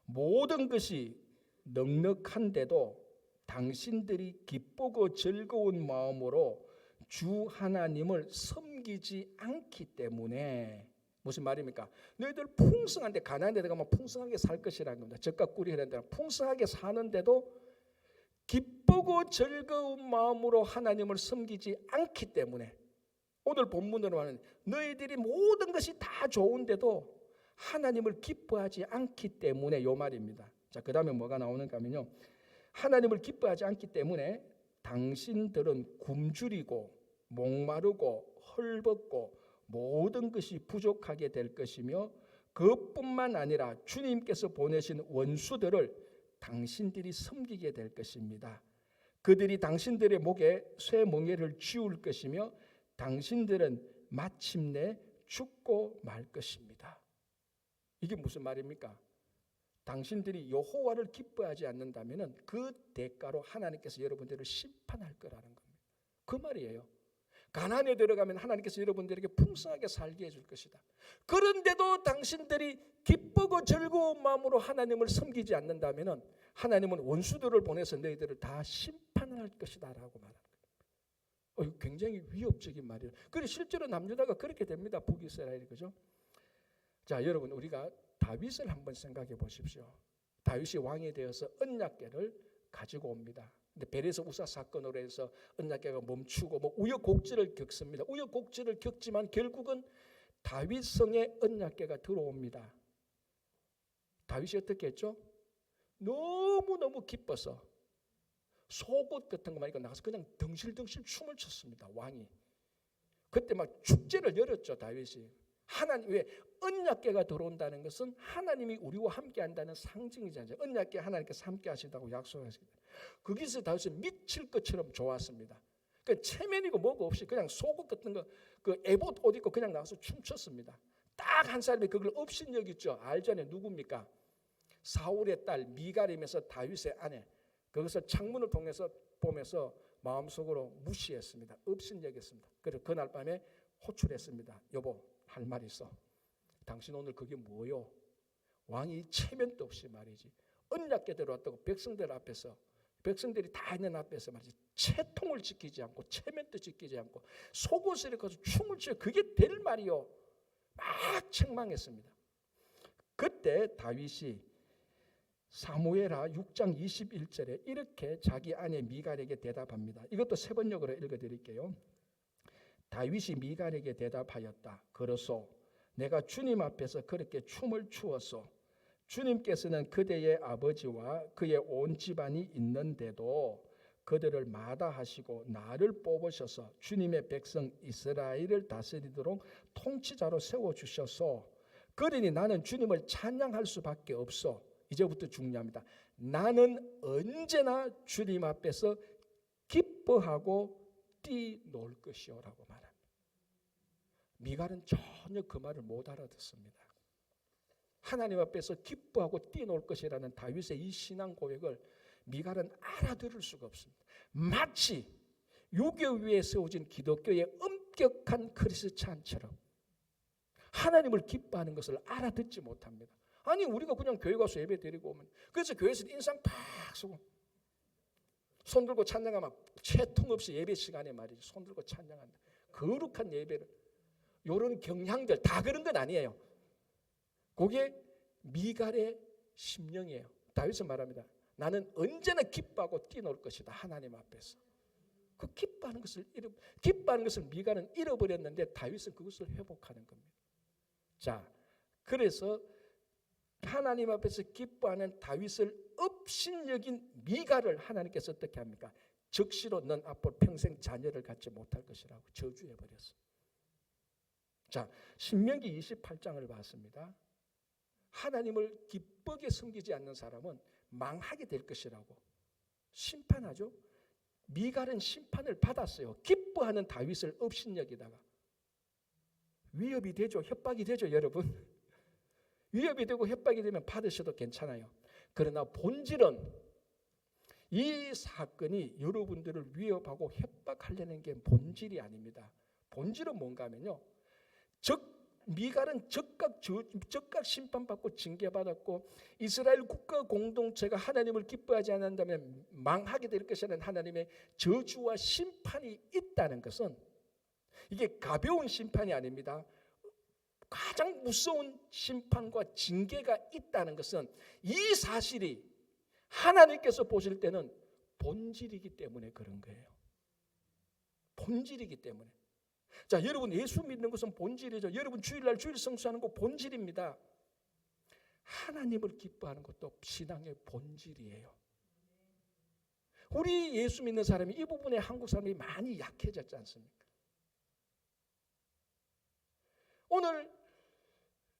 모든 것이 넉넉한데도 당신들이 기쁘고 즐거운 마음으로 주 하나님을 섬기지 않기 때문에, 무슨 말입니까? 너희들 풍성한데, 가나안에 들어가면 풍성하게 살 것이라는 겁니다. 젖과 꿀이 흐르는 데는 풍성하게 사는데도 기쁘고 즐거운 마음으로 하나님을 섬기지 않기 때문에, 오늘 본문으로 하는 너희들이 모든 것이 다 좋은데도 하나님을 기뻐하지 않기 때문에, 요 말입니다. 자, 그 다음에 뭐가 나오는가 하면요, 하나님을 기뻐하지 않기 때문에 당신들은 굶주리고 목마르고 헐벗고 모든 것이 부족하게 될 것이며, 그것뿐만 아니라 주님께서 보내신 원수들을 당신들이 섬기게 될 것입니다. 그들이 당신들의 목에 쇠멍에를 쥐울 것이며 당신들은 마침내 죽고 말 것입니다. 이게 무슨 말입니까? 당신들이 여호와를 기뻐하지 않는다면 그 대가로 하나님께서 여러분들을 심판할 거라는 겁니다. 그 말이에요. 가나안에 들어가면 하나님께서 여러분들에게 풍성하게 살게 해줄 것이다. 그런데도 당신들이 기쁘고 즐거운 마음으로 하나님을 섬기지 않는다면 하나님은 원수들을 보내서 너희들을 다 심판할 것이다 라고 말하는 거예요. 굉장히 위협적인 말이에요. 그리고 실제로 남유다가 그렇게 됩니다. 북이스라엘이, 그죠? 자, 여러분, 우리가 다윗을 한번 생각해 보십시오. 다윗이 왕이 되어서 언약궤를 가지고 옵니다. 근데 베레스 우사 사건으로 해서 언약궤가 멈추고 우여곡절을 겪습니다. 우여곡절을 겪지만 결국은 다윗 성에 언약궤가 들어옵니다. 다윗이 어떻게 했죠? 너무너무 기뻐서 속옷 같은 거 말고 나가서 그냥 덩실덩실 춤을 췄습니다. 왕이. 그때 막 축제를 열었죠, 다윗이. 하나님, 왜? 언약궤가 들어온다는 것은 하나님이 우리와 함께 한다는 상징이잖아요. 언약궤 하나님께서 함께 하시다고 약속하시거든요. 거기서 다윗은 미칠 것처럼 좋았습니다. 그러니까 체면이고 뭐고 없이 그냥 속옷 같은 거, 그 에봇 옷 입고 그냥 나와서 춤췄습니다. 딱 한 사람이 그걸 업신여겼죠. 알잖아요. 누굽니까? 사울의 딸 미갈이면서 다윗의 아내. 거기서 창문을 통해서 보면서 마음속으로 무시했습니다. 업신여겼습니다. 그래서 그날 밤에 호출했습니다. 여보, 할 말 있어. 당신 오늘 그게 뭐요? 왕이 체면도 없이 말이지, 언약궤 들어왔다고 백성들 앞에서, 백성들이 다 있는 앞에서 말이지, 채통을 지키지 않고 체면도 지키지 않고 속옷을 입고 춤을 추어, 그게 될 말이요? 막 책망했습니다. 그때 다윗이 사무엘하 6장 21절에 이렇게 자기 아내 미갈에게 대답합니다. 이것도 세 번역으로 읽어드릴게요. 다윗이 미갈에게 대답하였다. 그러소, 내가 주님 앞에서 그렇게 춤을 추었소. 주님께서는 그대의 아버지와 그의 온 집안이 있는데도 그들을 마다하시고 나를 뽑으셔서 주님의 백성 이스라엘을 다스리도록 통치자로 세워주셔서, 그러니 나는 주님을 찬양할 수밖에 없어. 이제부터 중요합니다. 나는 언제나 주님 앞에서 기뻐하고 뛰놀 것이요라고 말합니다. 미갈은 전혀 그 말을 못 알아듣습니다. 하나님 앞에서 기뻐하고 뛰놀 것이라는 다윗의 이 신앙 고백을 미갈은 알아들을 수가 없습니다. 마치 유교 위에 세워진 기독교의 엄격한 크리스찬처럼 하나님을 기뻐하는 것을 알아듣지 못합니다. 아니, 우리가 그냥 교회 가서 예배 드리고 오면, 그래서 교회에서 인상 팍 쓰고, 손 들고 찬양하면 채통 없이 예배 시간에 말이죠. 손 들고 찬양한다. 거룩한 예배를. 이런 경향들 다 그런 건 아니에요. 그게 미갈의 심령이에요. 다윗은 말합니다. 나는 언제나 기뻐하고 뛰놀 것이다. 하나님 앞에서. 그 기뻐하는 것을 미갈은 잃어버렸는데 다윗은 그것을 회복하는 겁니다. 자, 그래서 하나님 앞에서 기뻐하는 다윗을 업신여긴 미갈을 하나님께서 어떻게 합니까? 적시로 넌 앞으로 평생 자녀를 갖지 못할 것이라고 저주해 버렸어. 자, 신명기 28장을 봤습니다. 하나님을 기쁘게 섬기지 않는 사람은 망하게 될 것이라고 심판하죠. 미갈은 심판을 받았어요. 기뻐하는 다윗을 업신여기다가. 위협이 되죠. 협박이 되죠, 여러분. 위협이 되고 협박이 되면 받으셔도 괜찮아요. 그러나 본질은 이 사건이 여러분들을 위협하고 협박하려는 게 본질이 아닙니다. 본질은 뭔가 하면요, 미갈은 즉각 심판받고 징계받았고 이스라엘 국가 공동체가 하나님을 기뻐하지 않는다면 망하게 될 것이라는 하나님의 저주와 심판이 있다는 것은 이게 가벼운 심판이 아닙니다. 가장 무서운 심판과 징계가 있다는 것은 이 사실이 하나님께서 보실 때는 본질이기 때문에 그런 거예요. 본질이기 때문에. 자, 여러분 예수 믿는 것은 본질이죠. 여러분 주일날 주일 성수하는 거 본질입니다. 하나님을 기뻐하는 것도 신앙의 본질이에요. 우리 예수 믿는 사람이 이 부분에 한국 사람이 많이 약해졌지 않습니까? 오늘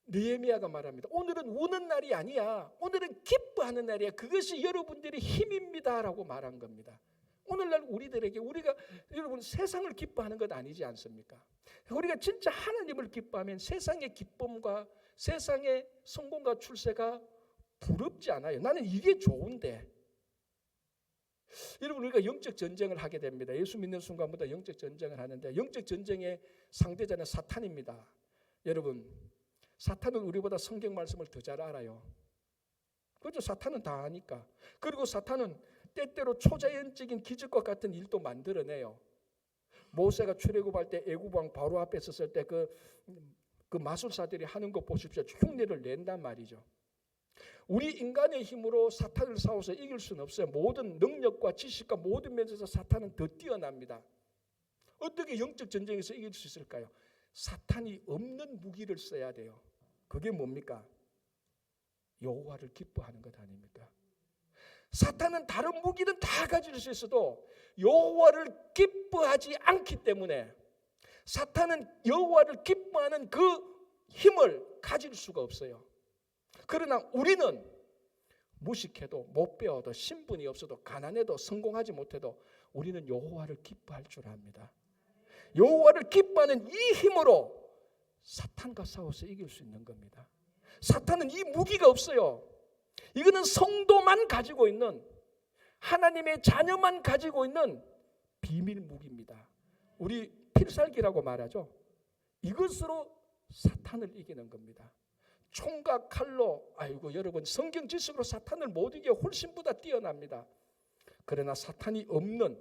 느헤미야가 말합니다. 오늘은 우는 날이 아니야. 오늘은 기뻐하는 날이야. 그것이 여러분들의 힘입니다라고 말한 겁니다. 오늘날 우리들에게 우리가 여러분 세상을 기뻐하는 것 아니지 않습니까? 우리가 진짜 하나님을 기뻐하면 세상의 기쁨과 세상의 성공과 출세가 부럽지 않아요. 나는 이게 좋은데. 여러분 우리가 영적 전쟁을 하게 됩니다. 예수 믿는 순간부터 영적 전쟁을 하는데 영적 전쟁의 상대자는 사탄입니다. 여러분 사탄은 우리보다 성경 말씀을 더 잘 알아요. 그렇죠? 사탄은 다 아니까. 그리고 사탄은 때때로 초자연적인 기적과 같은 일도 만들어내요. 모세가 출애굽할 때 애굽왕 바로 앞에 섰을 때 그 마술사들이 하는 거 보십시오. 흉내를 낸단 말이죠. 우리 인간의 힘으로 사탄을 싸워서 이길 수는 없어요. 모든 능력과 지식과 모든 면에서 사탄은 더 뛰어납니다. 어떻게 영적 전쟁에서 이길 수 있을까요? 사탄이 없는 무기를 써야 돼요. 그게 뭡니까? 여호와를 기뻐하는 것 아닙니까? 사탄은 다른 무기는 다 가질 수 있어도 여호와를 기뻐하지 않기 때문에 사탄은 여호와를 기뻐하는 그 힘을 가질 수가 없어요. 그러나 우리는 무식해도 못 배워도 신분이 없어도 가난해도 성공하지 못해도 우리는 여호와를 기뻐할 줄 압니다. 여호와를 기뻐하는 이 힘으로 사탄과 싸워서 이길 수 있는 겁니다. 사탄은 이 무기가 없어요. 이거는 성도만 가지고 있는 하나님의 자녀만 가지고 있는 비밀 무기입니다. 우리 필살기라고 말하죠. 이것으로 사탄을 이기는 겁니다. 총과 칼로 아이고 여러분 성경 지식으로 사탄을 못 이겨 훨씬보다 뛰어납니다. 그러나 사탄이 없는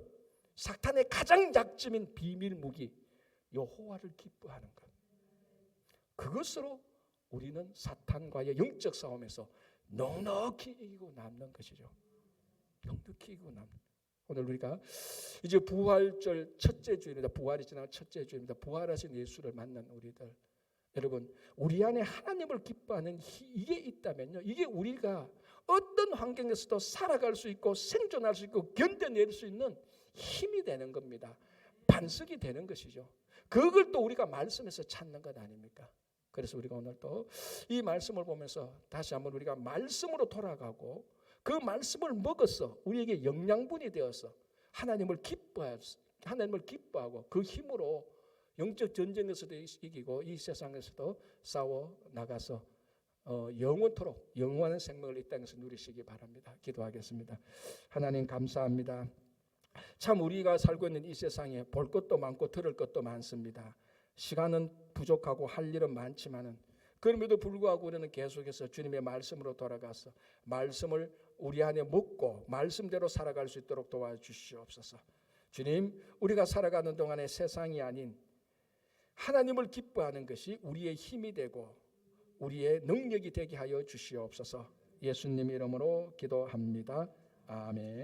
사탄의 가장 약점인 비밀 무기 여호와를 기뻐하는 것. 그것으로 우리는 사탄과의 영적 싸움에서 넉넉히 이기고 남는 것이죠. 넉넉히 이기고 남는. 오늘 우리가 이제 부활절 첫째 주일입니다. 부활이 지나간 첫째 주일입니다. 부활하신 예수를 만난 우리들. 여러분 우리 안에 하나님을 기뻐하는 이게 있다면요. 이게 우리가 어떤 환경에서도 살아갈 수 있고 생존할 수 있고 견뎌낼 수 있는 힘이 되는 겁니다. 반석이 되는 것이죠. 그걸 또 우리가 말씀에서 찾는 것 아닙니까? 그래서 우리가 오늘 또 이 말씀을 보면서 다시 한번 우리가 말씀으로 돌아가고 그 말씀을 먹어서 우리에게 영양분이 되어서 하나님을 기뻐하고 그 힘으로 영적 전쟁에서도 이기고 이 세상에서도 싸워 나가서 영원토록 영원한 생명을 이 땅에서 누리시기 바랍니다. 기도하겠습니다. 하나님 감사합니다. 참 우리가 살고 있는 이 세상에 볼 것도 많고 들을 것도 많습니다. 시간은 부족하고 할 일은 많지만은 그럼에도 불구하고 우리는 계속해서 주님의 말씀으로 돌아가서 말씀을 우리 안에 묻고 말씀대로 살아갈 수 있도록 도와주시옵소서. 주님, 우리가 살아가는 동안에 세상이 아닌 하나님을 기뻐하는 것이 우리의 힘이 되고 우리의 능력이 되게 하여 주시옵소서. 예수님 이름으로 기도합니다. 아멘.